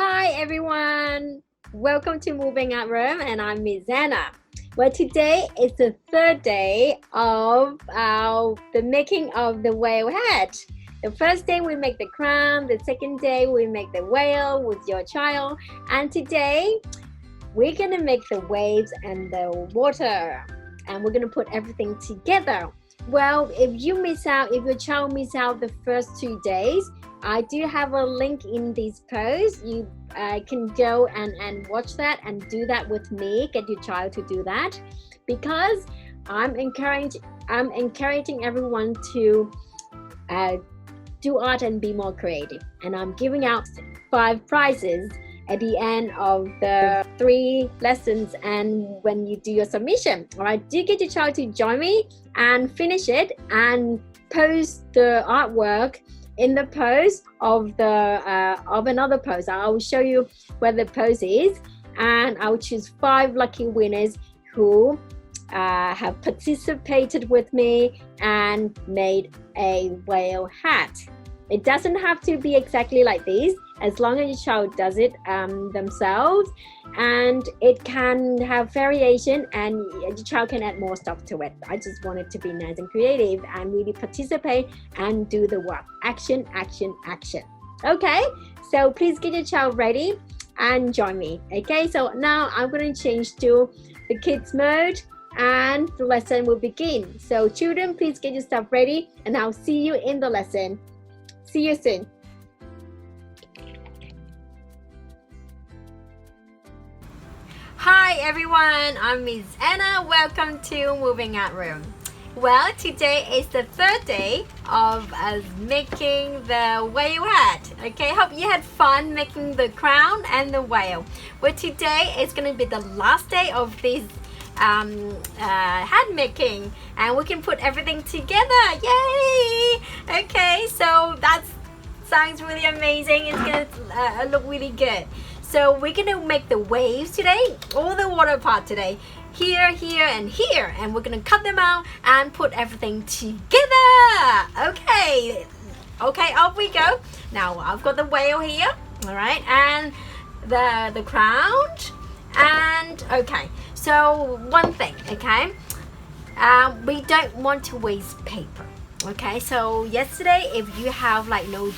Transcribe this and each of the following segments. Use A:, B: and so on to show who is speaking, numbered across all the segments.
A: Hi everyone, welcome to Moving Out Room, and I'm Miss Anna. Well, today is the third day of the making of the whale hat. The first day we make the crown, the second day we make the whale with your child, and today we're gonna make the waves and the water, and we're gonna put everything together. Well, if your child miss out the first 2 days, I do have a link in this post. You can go and watch that and do that with me. Get your child to do that, because I'm encouraging everyone to do art and be more creative. And I'm giving out 5 prizes at the end of the 3 lessons and when you do your submission. All right, do get your child to join me and finish it and post the artwork in the post of another post. I will show you where the post is, and I will choose 5 lucky winners who have participated with me and made a whale hat. It doesn't have to be exactly like this, as long as your child does it themselves, and it can have variation and your child can add more stuff to it. I just want it to be nice and creative and really participate and do the work. Action, action, action. Okay, so please get your child ready and join me. Okay, so now I'm going to change to the kids mode and the lesson will begin. So children, please get yourself ready and I'll see you in the lesson. See you soon. Hi everyone, I'm Miss Anna. Welcome to Moving Out Room. Well, today is the third day of us making the whale hat. Okay, hope you had fun making the crown and the whale. Well, today is going to be the last day of this hat making, and we can put everything together. Yay! Okay, so that sounds really amazing. It's gonna look really good. So we're gonna make the waves today, all the water part today, here, here, and here, and we're gonna cut them out and put everything together. Okay, off we go. Now I've got the whale here, all right, and the crown, and okay. So one thing, okay, we don't want to waste paper. Okay, so yesterday, if you have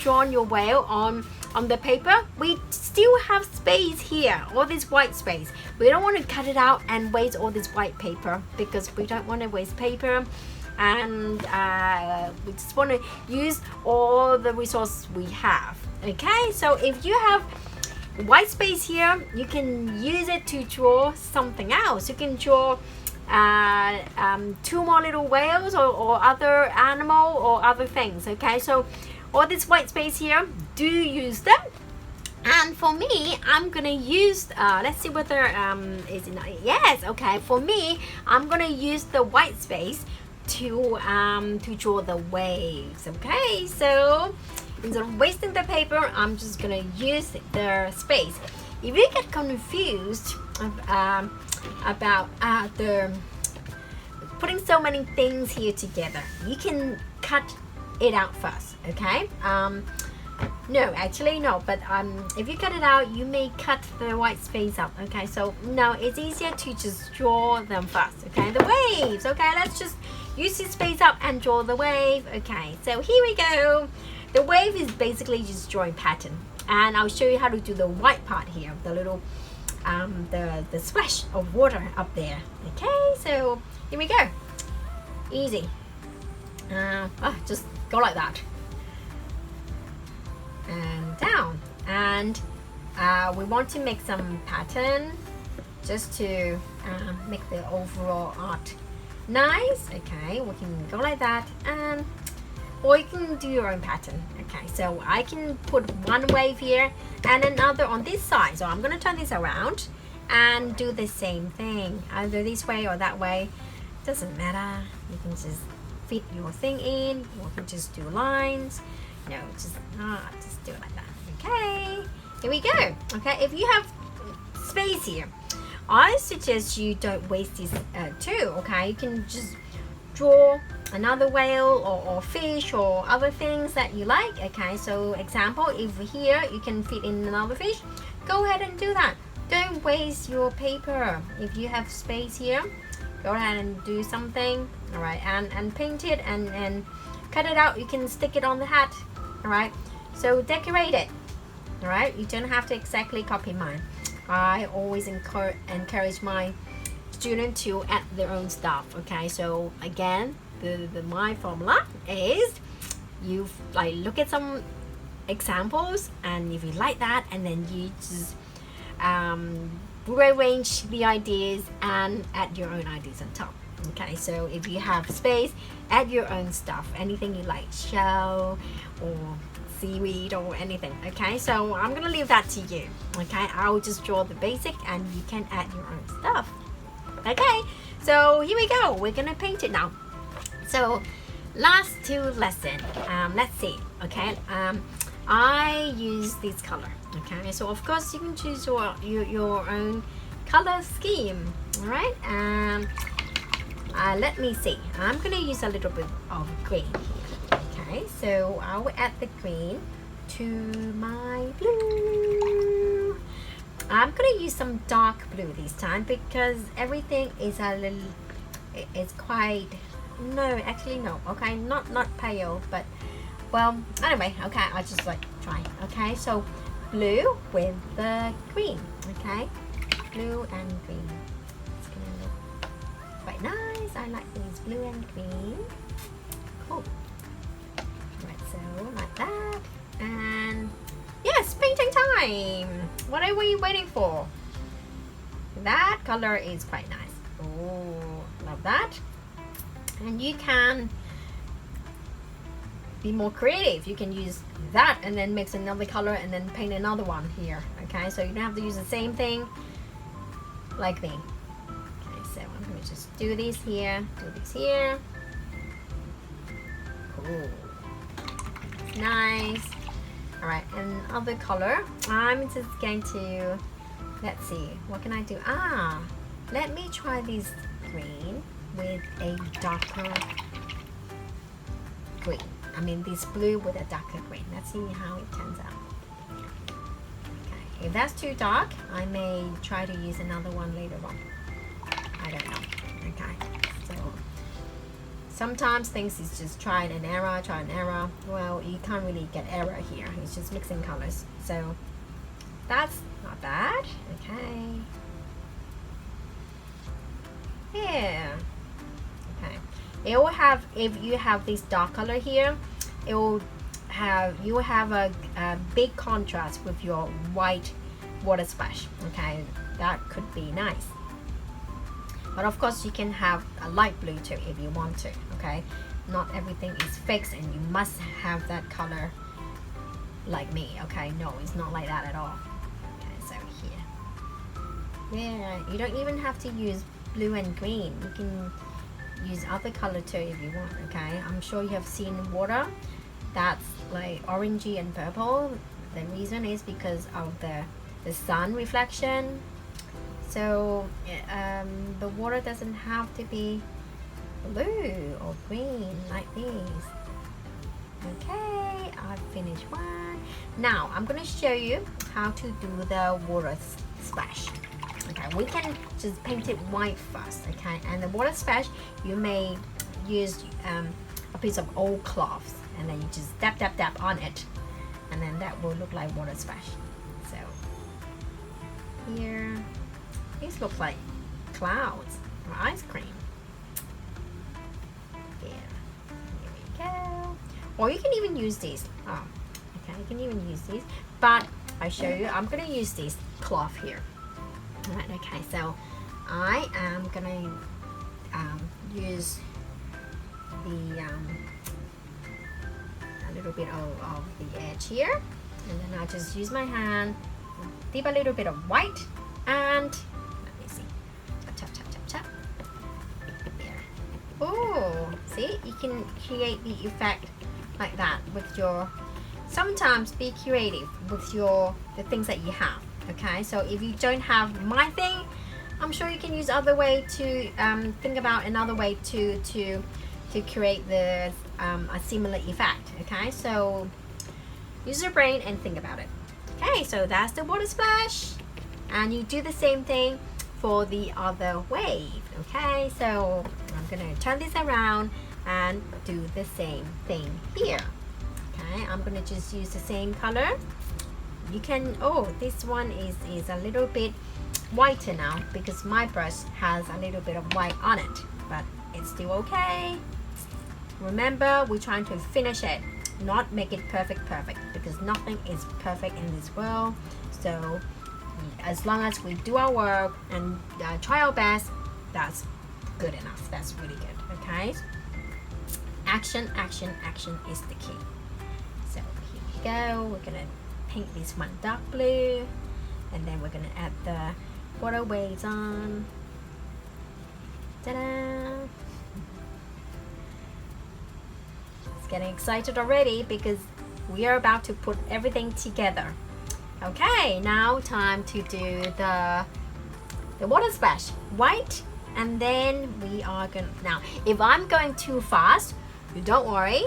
A: drawn your whale on the paper, we still have space here, all this white space. We don't want to cut it out and waste all this white paper, because we don't want to waste paper, and we just want to use all the resources we have. Okay, so if you have white space here, you can use it to draw something else. You can draw 2 more little whales or other animal or other things. Okay, so all this white space here, do use them. And for me, I'm gonna use let's see whether is it not, yes, okay, for me I'm gonna use the white space to draw the waves. Okay, so instead of wasting the paper, I'm just gonna use the space. If you get confused about the putting so many things here together, you can cut it out first. Okay, no, actually no, but if you cut it out, you may cut the white space out. Okay, so no, it's easier to just draw them first. Okay, the waves. Okay, let's just use this space up and draw the wave. Okay, so here we go. The wave is basically just drawing pattern, and I'll show you how to do the white part here, the little the splash of water up there. Okay, so here we go. Easy. Just go like that and down, and we want to make some pattern just to make the overall art nice. Okay, we can go like that, and or you can do your own pattern. Okay, so I can put one wave here and another on this side. So I'm going to turn this around and do the same thing, either this way or that way. Doesn't matter. You can just fit your thing in, or you can just do lines. No, just do it like that. Okay, here we go. Okay, if you have space here, I suggest you don't waste this too. Okay, you can just draw another whale or fish or other things that you like. Okay, so example, if here you can fit in another fish, go ahead and do that. Don't waste your paper. If you have space here, go ahead and do something. All right, and paint it and cut it out. You can stick it on the hat. All right, so decorate it. All right, you don't have to exactly copy mine. I always encourage my student to add their own stuff. Okay, so again, the my formula is you like look at some examples, and if you like that, and then you just rearrange the ideas and add your own ideas on top. Okay, so if you have space, add your own stuff, anything you like, shell or seaweed or anything. Okay, so I'm gonna leave that to you. Okay, I'll just draw the basic and you can add your own stuff. Okay, so here we go, we're gonna paint it now. So last two lesson, let's see. Okay, I use this color. Okay, so of course you can choose your own color scheme. All right, let me see, I'm gonna use a little bit of green here. Okay, so I will add the green to my blue. I'm gonna use some dark blue this time because everything is a little, it's quite, no, actually no, okay, not pale, but well, anyway, okay, I just like try. Okay, so blue with the green. Okay, blue and green. It's gonna look quite nice. I like these blue and green. Cool. Right, so like that. And yes, painting time. What are we waiting for? That color is quite nice. Oh, love that. And you can be more creative. You can use that and then mix another color and then paint another one here. Okay, so you don't have to use the same thing like me. Okay, so I'm going to just do this here, do this here. Cool. Nice. All right, and other color. I'm just going to, let's see, what can I do? Let me try this green with a darker green. I mean this blue with a darker green. Let's see how it turns out. Okay, if that's too dark, I may try to use another one later on. I don't know. Okay, so sometimes things is just try and error. Well, you can't really get error here. It's just mixing colors. So that's not bad. Okay. Yeah. Okay. It will have, if you have this dark color here, it will have, you will have a big contrast with your white water splash. Okay, that could be nice. But of course you can have a light blue too if you want to. Okay, not everything is fixed and you must have that color like me. Okay, no, it's not like that at all. Okay, so here, yeah, you don't even have to use blue and green. You can use other color too if you want. Okay, I'm sure you have seen water that's like orangey and purple. The reason is because of the sun reflection. So the water doesn't have to be blue or green like this. Okay, I've finished one. Now I'm gonna show you how to do the water splash. Okay, we can just paint it white first. Okay, and the water splash, you may use a piece of old cloth and then you just dab on it, and then that will look like water splash. So here, these look like clouds or ice cream. Here we go. Or you can even use these. Oh, okay, you can even use these. But I show you, I'm gonna use this cloth here. Alright, okay, so I am gonna use the a little bit of the edge here, and then I'll just use my hand, dip a little bit of white, and let me see, tap. There. Oh, see, you can create the effect like that with your. Sometimes be creative with the things that you have. Okay, so if you don't have my thing, I'm sure you can use other way to think about another way to to create the a similar effect. Okay, so use your brain and think about it. Okay, so that's the water splash, and you do the same thing for the other wave. Okay, so I'm gonna turn this around and do the same thing here. Okay, I'm gonna just use the same color. You can, oh, this one is a little bit whiter now because my brush has a little bit of white on it, but it's still okay. Remember, we're trying to finish it, not make it perfect because nothing is perfect in this world. So as long as we do our work and try our best, that's good enough. That's really good. Okay, action, action, action is the key. So here we go. We're gonna paint this one dark blue, and then we're gonna add the water waves on. Ta-da! It's getting excited already because we are about to put everything together. Okay, now time to do the water splash. White, and then we are gonna, now if I'm going too fast, you don't worry.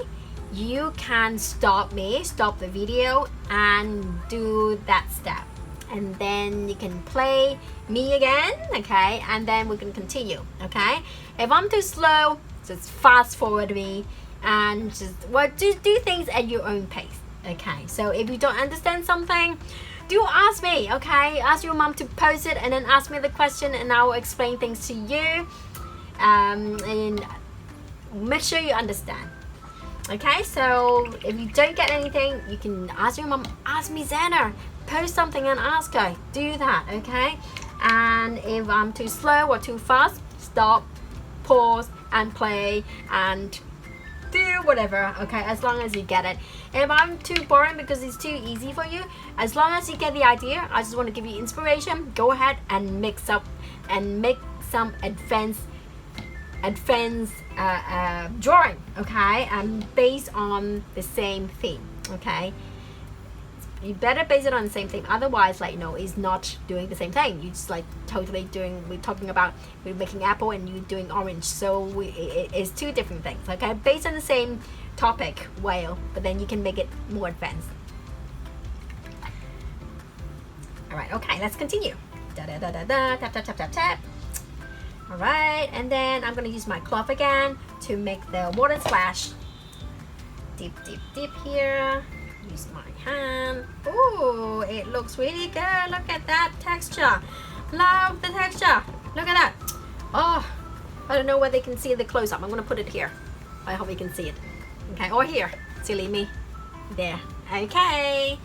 A: You can stop me, stop the video and do that step, and then you can play me again. Okay, and then we can continue. Okay, if I'm too slow, just fast forward me and just do things at your own pace. Okay, so if you don't understand something, do ask me. Okay, ask your mom to post it and then ask me the question and I will explain things to you, and make sure you understand. Okay, so if you don't get anything, you can ask your mom, ask me Zana, post something and ask her, do that. Okay, and if I'm too slow or too fast, stop, pause and play and do whatever. Okay, as long as you get it. If I'm too boring because it's too easy for you, as long as you get the idea, I just want to give you inspiration. Go ahead and mix up and make some advanced drawing. Okay, and based on the same theme. Okay, you better base it on the same thing, otherwise, like, no, it's not doing the same thing. You just like totally doing, we're talking about we're making apple and you doing orange, so it's two different things. Okay, based on the same topic, whale, but then you can make it more advanced. All right, okay, let's continue. Da da da da da, tap tap tap tap tap. All right, and then I'm gonna use my cloth again to make the water splash. Dip dip dip here. Use my hand. Oh, it looks really good. Look at that texture. Love the texture. Look at that. Oh, I don't know whether they can see the close up. I'm gonna put it here. I hope you can see it. Okay, or here. Silly me. There. Okay.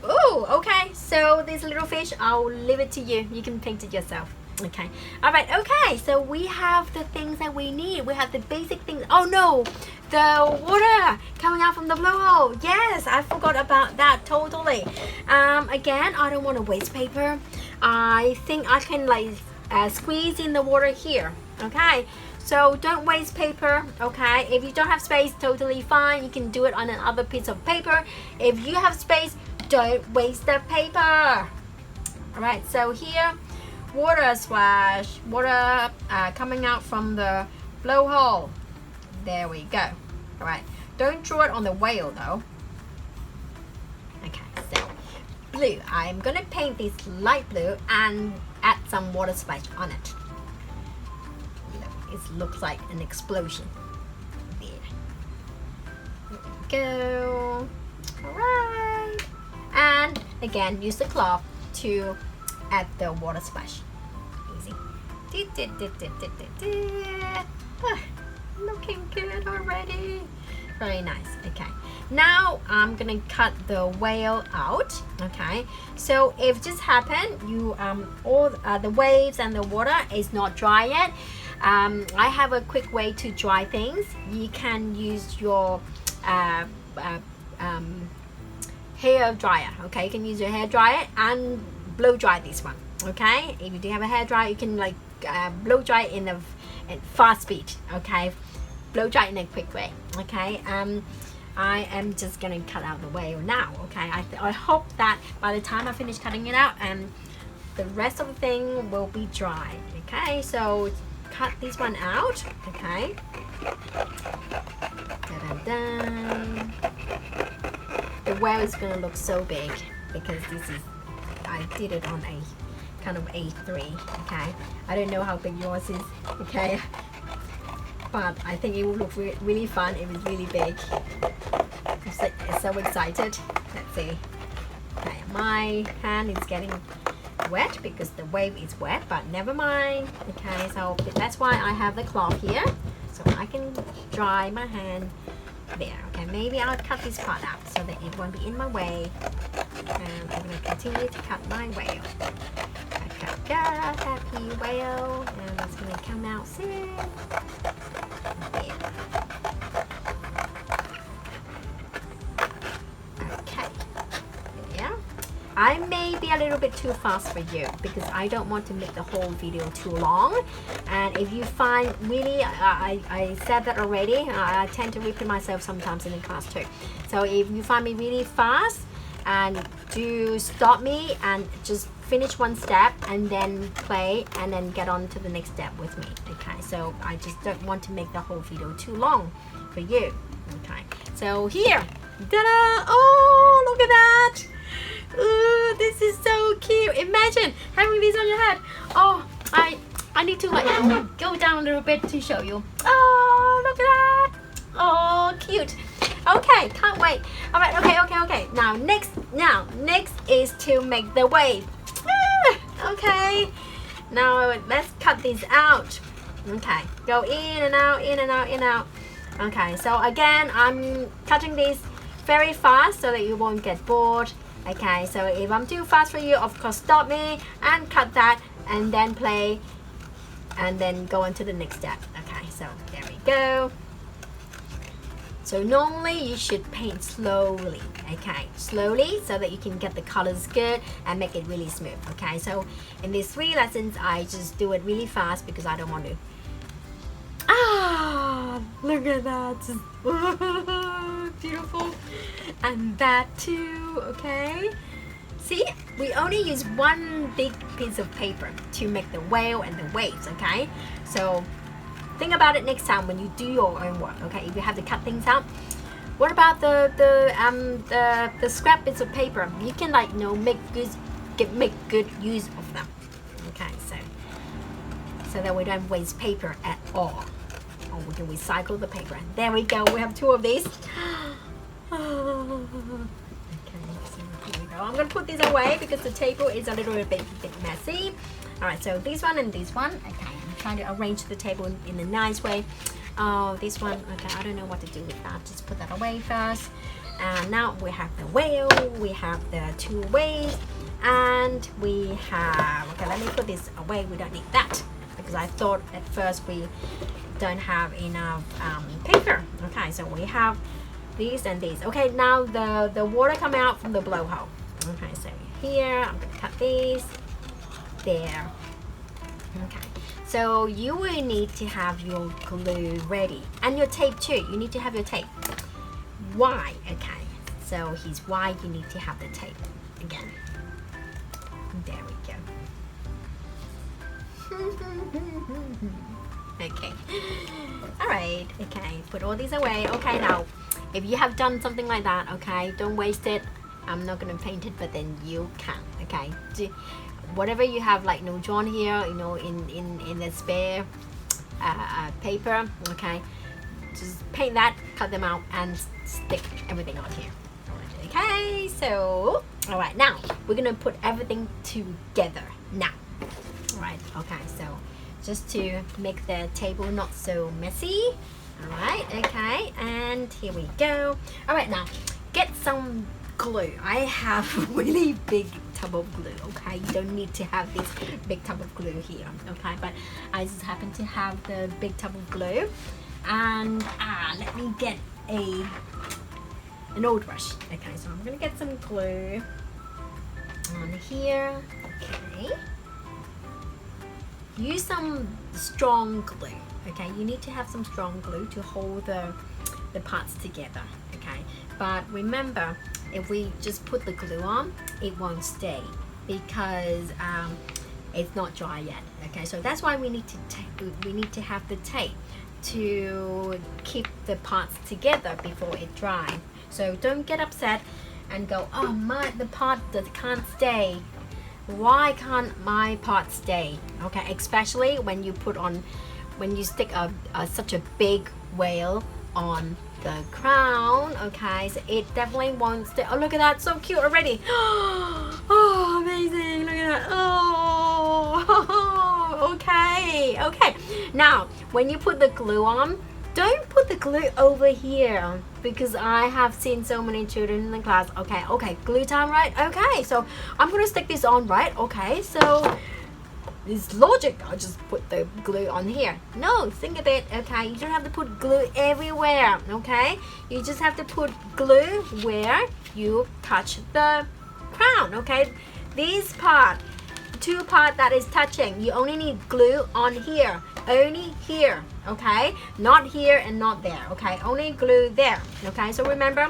A: Oh, okay. So this little fish, I'll leave it to you. You can paint it yourself. Okay. All right. Okay. So we have the things that we need. We have the basic things. Oh no, the water coming out from the blowhole. Yes, I forgot about that totally. Again, I don't want to waste paper. I think I can like squeeze in the water here. Okay. So don't waste paper. Okay. If you don't have space, totally fine. You can do it on another piece of paper. If you have space, don't waste the paper. All right. So here, water splash, water coming out from the blowhole. There we go. All right, don't draw it on the whale though. Okay, so blue. I'm gonna paint this light blue and add some water splash on it. Look, it looks like an explosion. There. There we go. All right, and again, use the cloth to add the water splash. Easy. Looking good already. Very nice. Okay, now I'm gonna cut the whale out. Okay, so if just happened you all the waves and the water is not dry yet, I have a quick way to dry things. You can use your hair dryer. Okay, you can use your hair dryer and blow dry this one. Okay, if you do have a hair dryer, you can like blow dry in a fast speed. Okay, blow dry in a quick way. Okay, I am just gonna cut out the whale now. Okay, I hope that by the time I finish cutting it out, the rest of the thing will be dry. Okay, so cut this one out. Okay. Da-da-da. The whale is gonna look so big because I did it on a kind of A3. Okay. I don't know how big yours is. Okay. But I think it will look really fun. It was really big. I'm so excited. Let's see. Okay, my hand is getting wet because the wave is wet, but never mind. Okay, so that's why I have the cloth here, so I can dry my hand there. Okay, maybe I'll cut this part out so that it won't be in my way. And I'm going to continue to cut my whale. Happy whale, and it's going to come out soon. Okay, yeah. I may be a little bit too fast for you because I don't want to make the whole video too long. And if you find really, I said that already, I tend to repeat myself sometimes in the class too. So if you find me really fast, and do stop me and just finish one step and then play and then get on to the next step with me. Okay, so I just don't want to make the whole video too long for you. Okay, so here, ta-da! Oh, look at that! Ooh, this is so cute. Imagine having this on your head. Oh, I need to like go down a little bit to show you. Oh, look at that! Oh, cute. Okay, can't wait. All right, okay. Now next is to make the wave. Okay. Now let's cut this out. Okay, go in and out, in and out, in and out. Okay, so again, I'm cutting this very fast so that you won't get bored. Okay, so if I'm too fast for you, of course, stop me and cut that, and then play, and then go on to the next step. Okay, so there we go. So normally you should paint slowly, okay, slowly so that you can get the colors good and make it really smooth. Okay, so in these 3 lessons I just do it really fast because I don't want to. Ah, look at that. Beautiful. And that too. Okay, see, we only use one big piece of paper to make the whale and the waves. Okay, so think about it next time when you do your own work. Okay, if you have to cut things out, what about the scrap bits of paper? You can like make good use of them. Okay, so that we don't waste paper at all, or we can recycle the paper. There we go. We have 2 of these. Okay, so here we go. I'm gonna put this away because the table is a little bit messy. All right, so this one and this one. Okay, I'm trying to arrange the table in a nice way. Oh, this one. Okay, I don't know what to do with that. Just put that away first. And now we have the whale. We have the 2 waves, and we have. Okay, let me put this away. We don't need that because I thought at first we don't have enough paper. Okay, so we have these and these. Okay, now the water come out from the blowhole. Okay, so here I'm gonna cut these. There. Okay, so you will need to have your glue ready and your tape too. You need to have your tape. Why? Okay, so here's why you need to have the tape again. There we go. Okay, all right. Okay, put all these away. Okay, now if you have done something like that, okay, don't waste it. I'm not gonna paint it, but then you can. Okay, whatever you have, like drawn here, in the spare paper. Okay, just paint that, cut them out, and stick everything on here. Okay, so all right, now we're gonna put everything together now. All right. Okay, so just to make the table not so messy. All right. Okay, and here we go. All right, now get some glue. I have a really big tub of glue. Okay, you don't need to have this big tub of glue here. Okay, but I just happen to have the big tub of glue, and let me get an old brush. Okay, so I'm gonna get some glue on here. Okay, use some strong glue. Okay, you need to have some strong glue to hold the parts together. Okay, but remember, if we just put the glue on, it won't stay because it's not dry yet. Okay, so that's why we need to have the tape to keep the parts together before it dries. So don't get upset and go, oh the part that can't stay. Why can't my part stay? Okay, especially when you stick such a big whale on the crown. Okay, so it definitely won't stay. Oh, look at that, so cute already. Oh, amazing, look at that. Oh, okay. Now when you put the glue on, don't put the glue over here, because I have seen so many children in the class. Okay, glue time, right? Okay, so I'm gonna stick this on, right? Okay, so it's logic, I'll just put the glue on here. No, think of it, okay? You don't have to put glue everywhere, okay? You just have to put glue where you touch the crown, okay? This part, two part that is touching, you only need glue on here. Only here, okay? Not here and not there, okay? Only glue there, okay? So remember,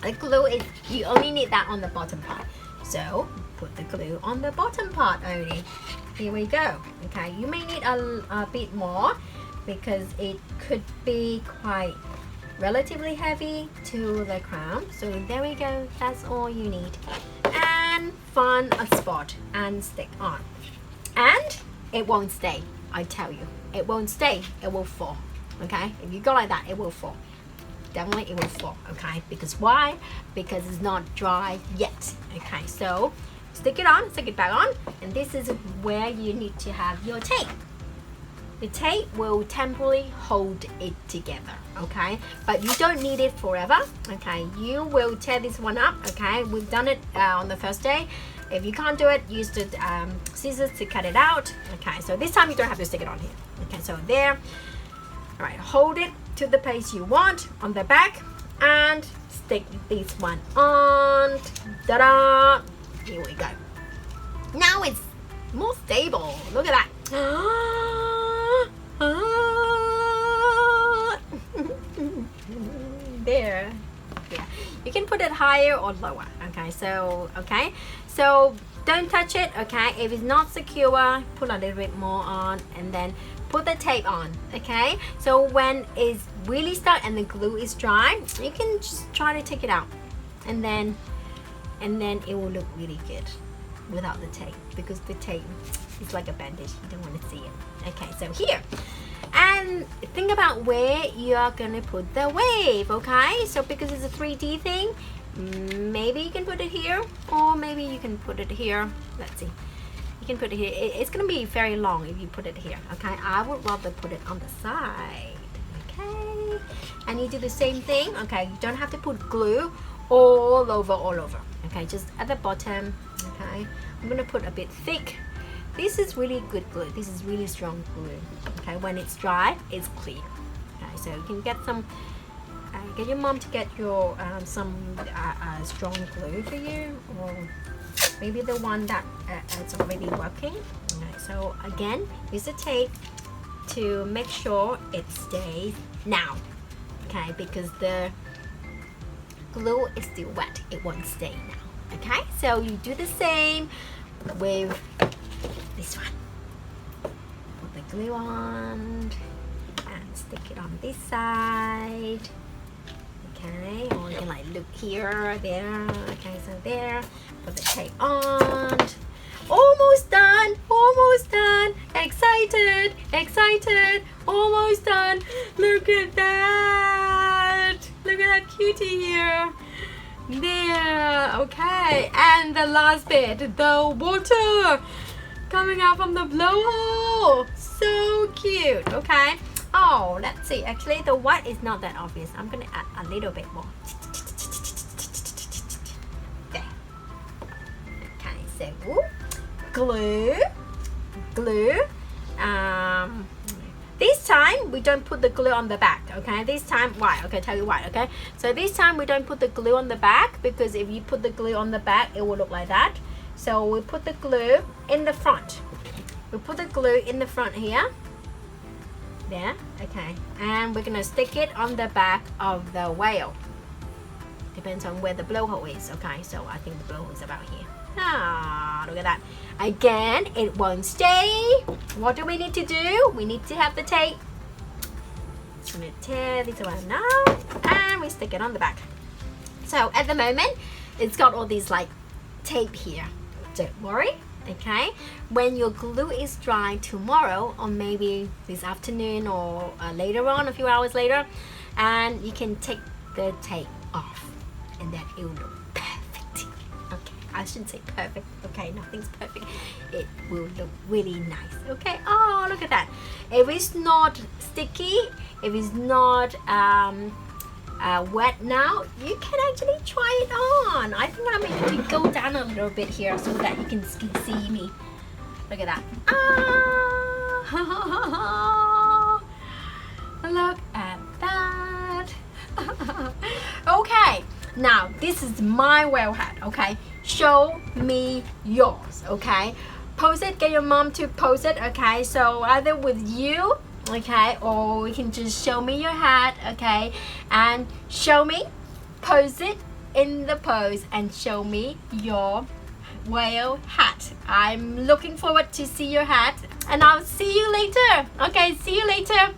A: the glue is, you only need that on the bottom part. So put the glue on the bottom part only. Here we go. Okay, you may need a bit more because it could be quite relatively heavy to the crown. So there we go, that's all you need. And find a spot and stick on. And it won't stay, I tell you. It won't stay, it will fall. Okay, if you go like that, it will fall. Definitely it will fall, okay? Because why? Because it's not dry yet. Okay, so stick it on, stick it back on, and this is where you need to have your tape. The tape will temporarily hold it together, okay? But you don't need it forever, okay? You will tear this one up, okay? We've done it on the first day. If you can't do it, use the scissors to cut it out. Okay, so this time you don't have to stick it on here. Okay, so there. All right, hold it to the place you want on the back and stick this one on. Ta-da! Here we go. Now it's more stable. Look at that. There. Yeah. You can put it higher or lower. Okay, so don't touch it. Okay, if it's not secure, put a little bit more on and then put the tape on. Okay, so when it's really stuck and the glue is dry, you can just try to take it out, and then it will look really good without the tape, because the tape is like a bandage. You don't want to see it. Okay, so here, and think about where you are gonna put the wave. Okay, so because it's a 3D thing, maybe you can put it here, or maybe you can put it here. Let's see. You can put it here. It's gonna be very long if you put it here. Okay, I would rather put it on the side. Okay, and you do the same thing. Okay, you don't have to put glue all over. Okay, just at the bottom. Okay, I'm gonna put a bit thick. This is really good glue. This is really strong glue. Okay, when it's dry, it's clear. Okay, so you can get some. Get your mom to get your some strong glue for you, or maybe the one that is already working. Okay, so again, use the tape to make sure it stays now. Okay, because the glue is still wet, it won't stay now. Okay, so you do the same with this one. Put the glue on and stick it on this side. Okay, or you can like look here, there. Okay, so there. Put the tape on. Almost done, almost done. Excited, excited, almost done. Look at that. Look at that cutie here. There, okay. And the last bit, the water coming out from the blowhole. So cute, okay. Oh, let's see. Actually, the white is not that obvious. I'm gonna add a little bit more. There. Okay, so glue. This time we don't put the glue on the back. Okay, this time why? Okay, tell you why. Okay, so this time we don't put the glue on the back, because if you put the glue on the back, it will look like that. So we put the glue in the front. We put the glue in the front here. There, okay, and we're gonna stick it on the back of the whale. Depends on where the blowhole is. Okay, so I think the blowhole is about here. Ah, look at that. Again, it won't stay. What do we need to do? We need to have the tape. I'm gonna tear this one now, and we stick it on the back. So at the moment, it's got all these like tape here. Don't worry, okay? When your glue is dry tomorrow, or maybe this afternoon, or later on, a few hours later, and you can take the tape off, and then it will look perfect. Okay, I shouldn't say perfect. Okay, nothing's perfect. It will look really nice. Okay. Oh, look at that. If it's not sticky, if it's not wet now, you can actually try it on. I think I'm going to go down a little bit here so that you can see me. Look at that. Ah, look at that. Okay, now this is my whale hat. Okay, show me yours. Okay, pose it. Get your mom to pose it. Okay, so either with you, okay, or you can just show me your hat. Okay, and show me, pose it in the pose, and show me your whale hat. I'm looking forward to see your hat, and I'll see you later. Okay, see you later.